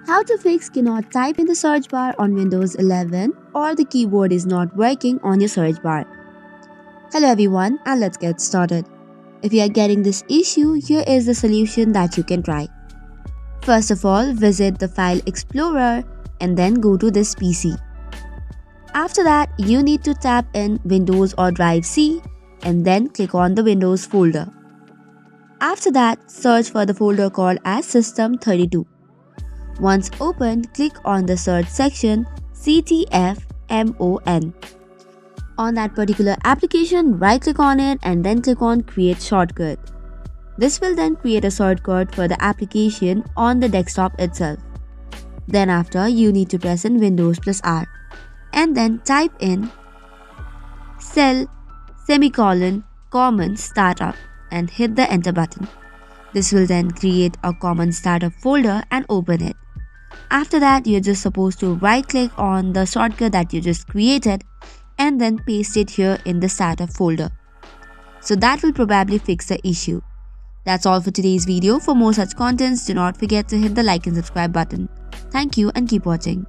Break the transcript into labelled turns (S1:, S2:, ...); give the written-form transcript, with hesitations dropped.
S1: How to fix cannot type in the search bar on Windows 11 or the keyboard is not working on your search bar. Hello everyone, and let's get started. If you are getting this issue, here is the solution that you can try. First of all, visit the File Explorer and then go to this PC. After that, you need to tap in Windows or Drive C and then click on the Windows folder. After that, search for the folder called as System32. Once opened, click on the search section CTFMON. On that particular application, right click on it and then click on Create Shortcut. This will then create a shortcut for the application on the desktop itself. Then after, you need to press in Windows plus R and then type in cell common startup and hit the enter button. This will then create a common startup folder and open it. After that, you're just supposed to right click on the shortcut that you just created and then paste it here in the startup folder. So that will probably fix the issue. That's all for today's video. For more such contents, do not forget to hit the like and subscribe button. Thank you and keep watching.